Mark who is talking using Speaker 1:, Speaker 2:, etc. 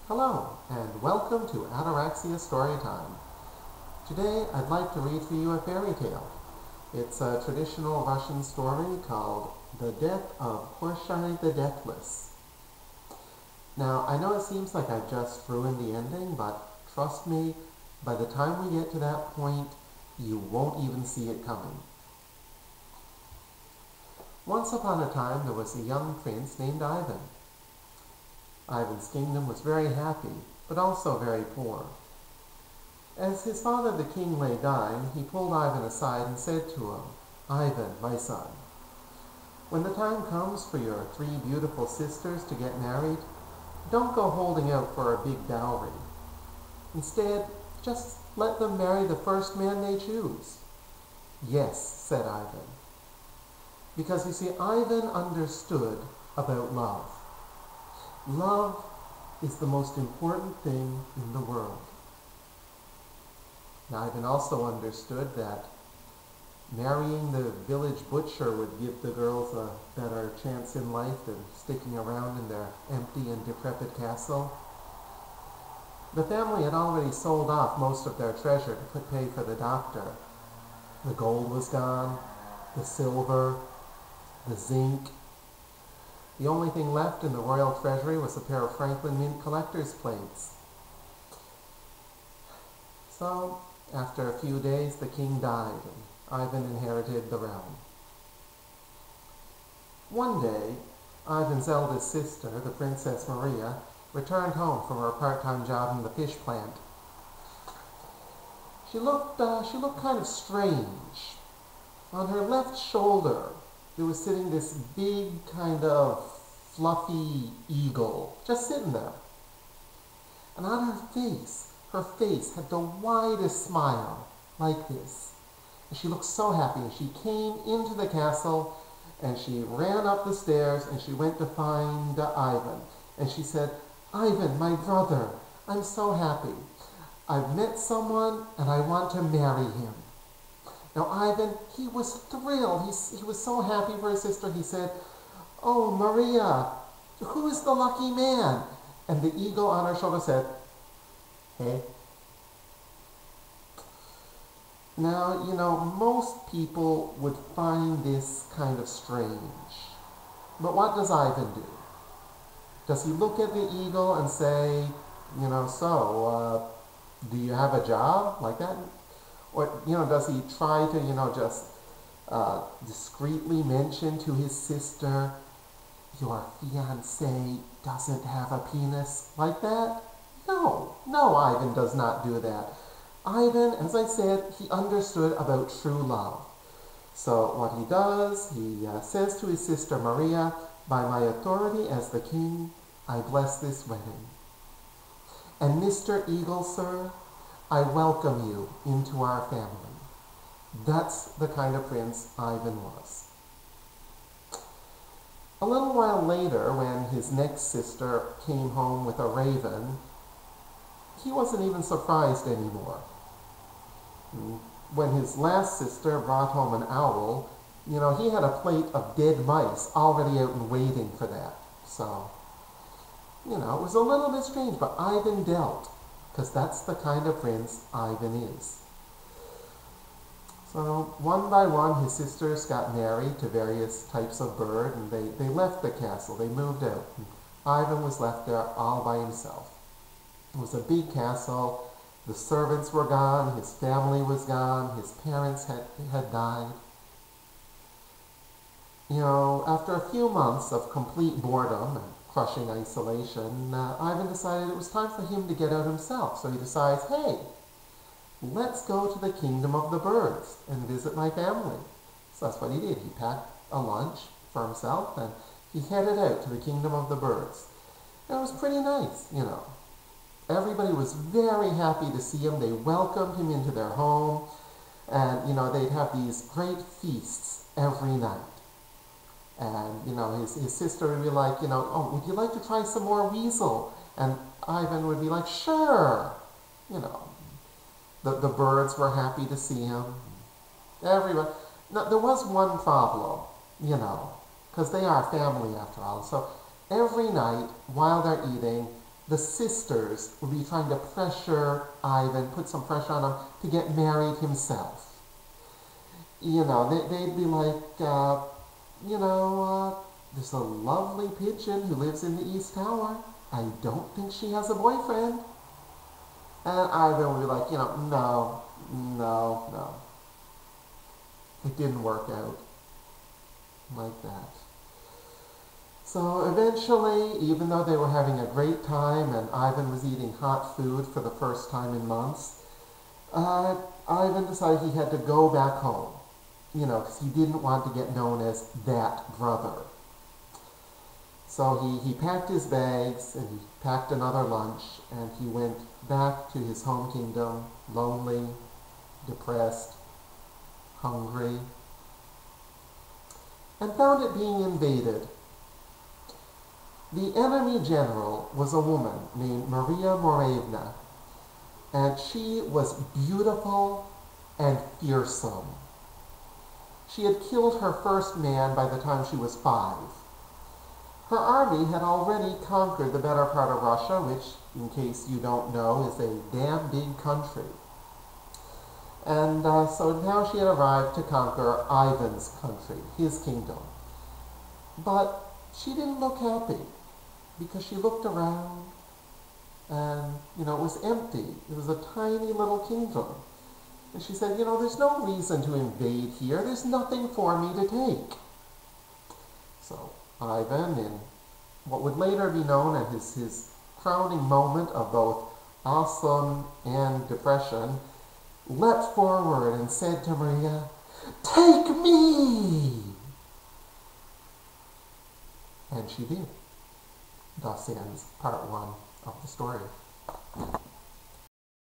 Speaker 1: Hello, and welcome to Ataraxia Storytime. Today, I'd like to read for you a fairy tale. It's a traditional Russian story called The Death of Koschei the Deathless. Now, I know it seems like I've just ruined the ending, but trust me, by the time we get to that point, you won't even see it coming. Once upon a time, there was a young prince named Ivan. Ivan's kingdom was very happy, but also very poor. As his father the king lay dying, he pulled Ivan aside and said to him, "Ivan, my son, when the time comes for your three beautiful sisters to get married, don't go holding out for a big dowry. Instead, just let them marry the first man they choose." "Yes," said Ivan. Because you see, Ivan understood about love. Love is the most important thing in the world. Now, Ivan also understood that marrying the village butcher would give the girls a better chance in life than sticking around in their empty and decrepit castle. The family had already sold off most of their treasure to pay for the doctor. The gold was gone, the silver, the zinc. The only thing left in the royal treasury was a pair of Franklin Mint collector's plates. So, after a few days, the king died, and Ivan inherited the realm. One day, Ivan's eldest sister, the Princess Maria, returned home from her part-time job in the fish plant. She looked kind of strange. On her left shoulder, there was sitting this big kind of fluffy eagle, just sitting there. And on her face had the widest smile, like this. And she looked so happy, and she came into the castle, and she ran up the stairs, and she went to find Ivan. And she said, "Ivan, my brother, I'm so happy. I've met someone, and I want to marry him." Now Ivan, he was thrilled. He was so happy for his sister. He said, "Oh, Maria, who is the lucky man?" And the eagle on her shoulder said, "Hey." Now, most people would find this kind of strange. But what does Ivan do? Does he look at the eagle and say, do you have a job? Like that? Or, does he try to, just discreetly mention to his sister, "Your fiancé doesn't have a penis," like that? No, Ivan does not do that. Ivan, as I said, he understood about true love. So what he does, he says to his sister Maria, "By my authority as the king, I bless this wedding. And Mr. Eagle, sir, I welcome you into our family." That's the kind of prince Ivan was. A little while later, when his next sister came home with a raven, he wasn't even surprised anymore. When his last sister brought home an owl, he had a plate of dead mice already out and waiting for that. So, it was a little bit strange, but Ivan dealt, because that's the kind of prince Ivan is. So, one by one, his sisters got married to various types of bird, and they left the castle. They moved out. And Ivan was left there all by himself. It was a big castle. The servants were gone. His family was gone. His parents had died. After a few months of complete boredom and crushing isolation, Ivan decided it was time for him to get out himself. So he decides, hey, let's go to the kingdom of the birds and visit my family. So that's what he did. He packed a lunch for himself, and he headed out to the kingdom of the birds. And it was pretty nice, Everybody was very happy to see him. They welcomed him into their home. And, they'd have these great feasts every night. And, his sister would be like, "Oh, would you like to try some more weasel?" And Ivan would be like, "Sure." The birds were happy to see him. Everyone. Now, there was one problem, because they are family after all. So every night while they're eating, the sisters would be trying to pressure Ivan, put some pressure on him to get married himself. You know, they'd be like, there's a lovely pigeon who lives in the East Tower. I don't think she has a boyfriend. And Ivan would be like, no. It didn't work out like that. So eventually, even though they were having a great time and Ivan was eating hot food for the first time in months, Ivan decided he had to go back home, because he didn't want to get known as that brother. So he packed his bags and he packed another lunch and he went back to his home kingdom, lonely, depressed, hungry, and found it being invaded. The enemy general was a woman named Maria Morevna, and she was beautiful and fearsome. She had killed her first man by the time she was 5. Her army had already conquered the better part of Russia, which, in case you don't know, is a damn big country. And so now she had arrived to conquer Ivan's country, his kingdom. But she didn't look happy, because she looked around and, it was empty. It was a tiny little kingdom. And she said, there's no reason to invade here. There's nothing for me to take. So Ivan, in what would later be known as his crowning moment of both awesome and depression, leapt forward and said to Maria, "Take me!" And she did. Thus ends part 1 of the story.